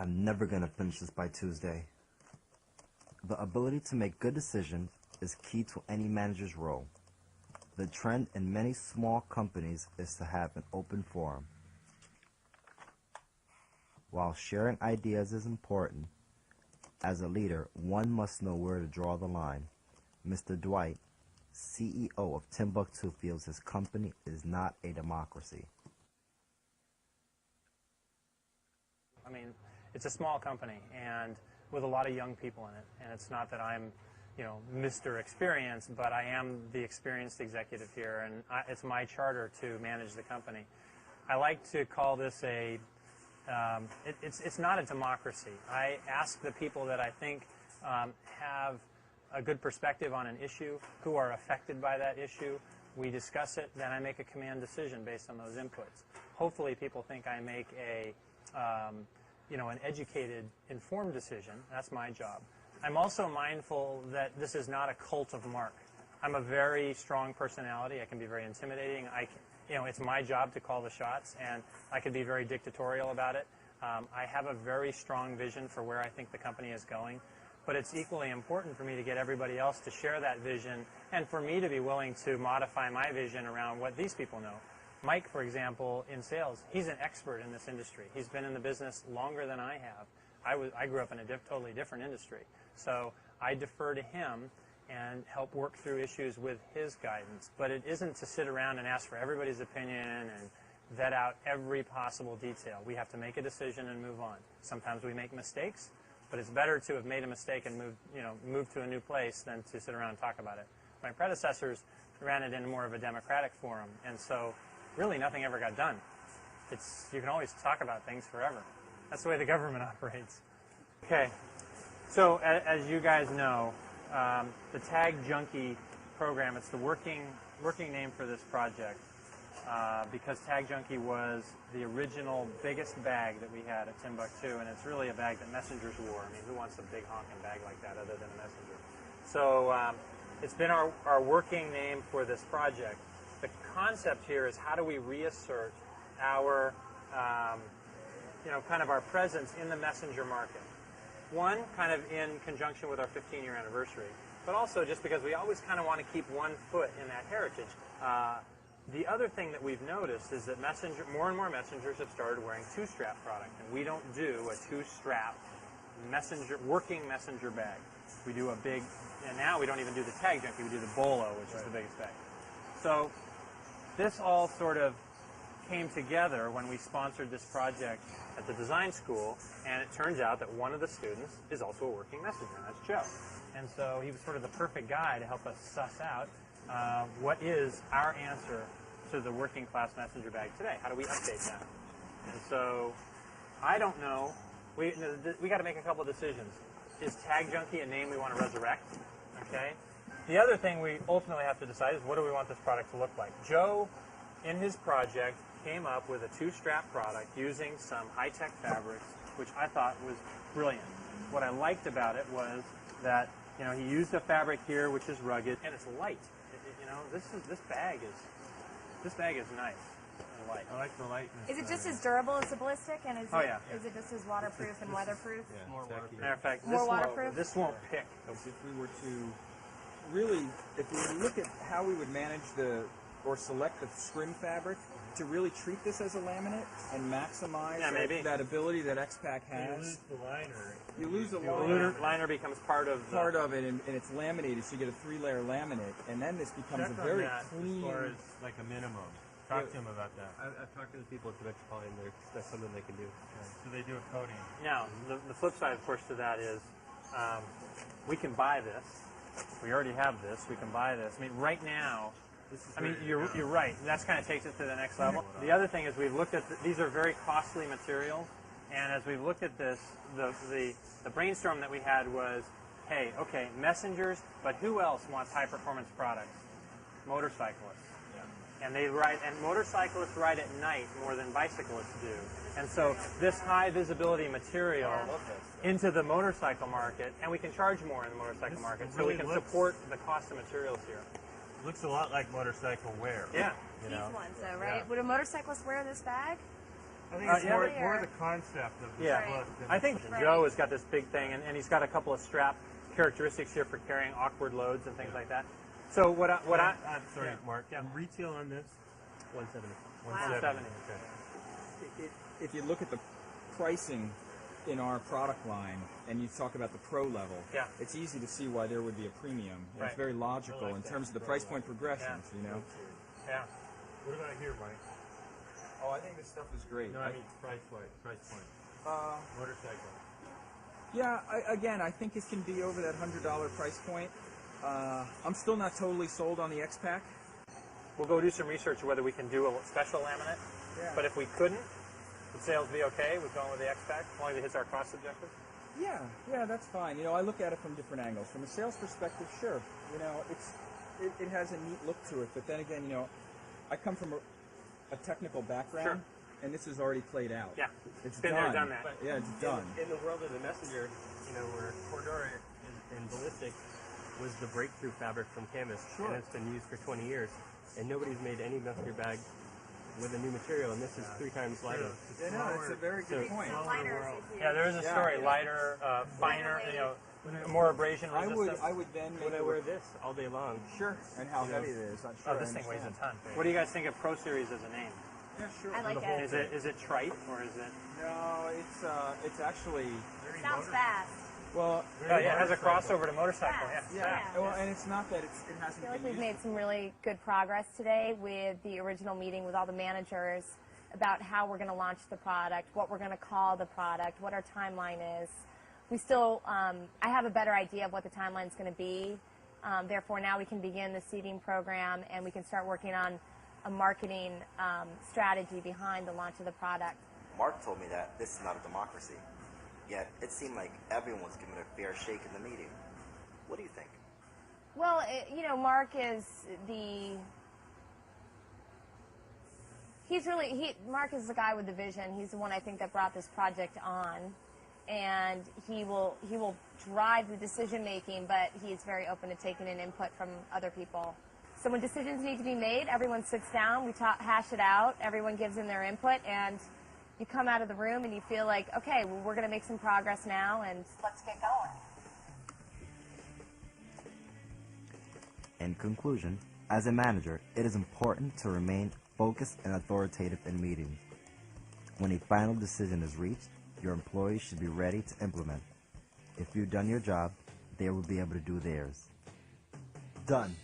I'm never going to finish this by Tuesday. The ability to make good decisions is key to any manager's role. The trend in many small companies is to have an open forum. While sharing ideas is important, as a leader, one must know where to draw the line. Mr. Dwight, CEO of Timbuk2, feels his company is not a democracy. I mean, it's a small company and with a lot of young people in it. And it's not that I'm, Mr. Experience, but I am the experienced executive here, and it's my charter to manage the company. I like to call this it's not a democracy. I ask the people that I think have a good perspective on an issue, who are affected by that issue. We discuss it, then I make a command decision based on those inputs. Hopefully people think I make an educated, informed decision. That's my job. I'm also mindful that this is not a cult of Mark. I'm a very strong personality. I can be very intimidating. It's my job to call the shots, and I can be very dictatorial about it. I have a very strong vision for where I think the company is going, but it's equally important for me to get everybody else to share that vision and for me to be willing to modify my vision around what these people know. Mike, for example, in sales, he's an expert in this industry. He's been in the business longer than I have. I grew up in a totally different industry. So I defer to him and help work through issues with his guidance. But it isn't to sit around and ask for everybody's opinion and vet out every possible detail. We have to make a decision and move on. Sometimes we make mistakes, but it's better to have made a mistake and moved to a new place than to sit around and talk about it. My predecessors ran it in more of a democratic forum, and so really nothing ever got done. You can always talk about things forever. That's the way the government operates. Okay, so as you guys know, the Tag Junkie program, it's the working name for this project because Tag Junkie was the original biggest bag that we had at Timbuk2, and it's really a bag that messengers wore. I mean, who wants a big honking bag like that other than a messenger? So it's been our working name for this project. The concept here is how do we reassert our, kind of our presence in the messenger market. One, kind of in conjunction with our 15-year anniversary, but also just because we always kind of want to keep one foot in that heritage. The other thing that we've noticed is that more and more messengers have started wearing two-strap product, and we don't do a two-strap working messenger bag. We do and now we don't even do the Tag Junkie, we do the Bolo, which is the biggest bag. So this all sort of came together when we sponsored this project at the design school, and it turns out that one of the students is also a working messenger, and that's Joe. And so he was sort of the perfect guy to help us suss out what is our answer to the working class messenger bag today. How do we update that? And so I don't know. We got to make a couple of decisions. Is Tag Junkie a name we want to resurrect? Okay. The other thing we ultimately have to decide is what do we want this product to look like? Joe, in his project, came up with a two-strap product using some high-tech fabrics, which I thought was brilliant. What I liked about it was that he used a fabric here which is rugged and it's light. This bag is nice and light. I like the lightness. Is it just as durable as the ballistic, and is it just as waterproof and weatherproof? Yeah, More waterproof. waterproof. Matter of fact, More waterproof? This won't pick. If we were to look at how we would manage or select the scrim fabric to really treat this as a laminate and maximize that ability that X-Pac has. You lose the liner. You lose the liner. The liner becomes part of it, and it's laminated, so you get a 3-layer laminate, and then this becomes a very clean. As far as like a minimum. Talk to him about that. I've talked to the people at Timbuk2, and that's something they can do. Okay. So they do a coating. Now, the flip side, of course, to that is we can buy this. We already have this. We can buy this. I mean, right now, you're right. That kind of takes it to the next level. The other thing is we've looked at these are very costly materials, and as we've looked at this, the brainstorm that we had was, hey, okay, messengers, but who else wants high-performance products? Motorcyclists. And motorcyclists ride at night more than bicyclists do. And so this high visibility material into the motorcycle market, and we can charge more in the motorcycle market, so we can support the cost of materials here. Looks a lot like motorcycle wear. Yeah. These ones, though, right? Yeah. Would a motorcyclist wear this bag? I think it's yeah. more the concept of this Yeah. book. than I think Right. Joe has got this big thing, and he's got a couple of strap characteristics here for carrying awkward loads and things like that. So I'm sorry, yeah. Mark. Yeah. Retail on this? 170. 170. Okay. If you look at the pricing in our product line and you talk about the pro level, Yeah. it's easy to see why there would be a premium. And Right. It's very logical in terms of the price point progressions, you know? Yeah. What about here, Mike? Oh, I think this stuff is great. No, I mean price point. Motorcycle. Yeah, I think it can be over that $100 price point. I'm still not totally sold on the X-Pack. We'll go do some research whether we can do a special laminate. Yeah. But if we couldn't, would sales be okay with going with the X-Pack as long as it hits our cost objective? Yeah, that's fine. You know, I look at it from different angles. From a sales perspective, sure. You know, it has a neat look to it. But then again, you know, I come from a technical background, and this is already played out. Yeah. It's Been done. there, done that. But Yeah, it's done. In the world of the messenger, you know, where Cordura and ballistic was the breakthrough fabric from canvas, and it's been used for 20 years, and nobody's made any messenger bag with a new material, and this is 3 times lighter. Yeah, no, it's a very good So- point. Yeah, there is a story. Lighter, finer, you know, more abrasion I resistant. would then make When I it wear this all day long, sure, and how heavy it is. I'm sure Oh, I this thing weighs a understand. ton. What do you guys think of Pro Series as a name? Yeah, sure. I like it. Is it trite or is it? No, it's actually Sounds fast. well. Oh yeah, it has a crossover to motorcycle. Fast. Yeah. Yeah. Well, and it's not that it I hasn't feel like been we've used. made some really good progress today with the original meeting with all the managers about how we're going to launch the product, what we're going to call the product, what our timeline is. We still, I have a better idea of what the timeline is going to be. Therefore, now we can begin the seeding program and we can start working on a marketing strategy behind the launch of the product. Mark told me that this is not a democracy. Yet it seemed like everyone's given a fair shake in the meeting. What do you think? Well, you know, Mark is the. Mark is the guy with the vision. He's the one I think that brought this project on, and he will drive the decision making. But he's very open to taking an input from other people. So when decisions need to be made, everyone sits down, we hash it out, everyone gives in their input, and you come out of the room and you feel like, okay, well, we're going to make some progress now, and let's get going. In conclusion, as a manager, it is important to remain focused and authoritative in meetings. When a final decision is reached, your employees should be ready to implement. If you've done your job, they will be able to do theirs. Done.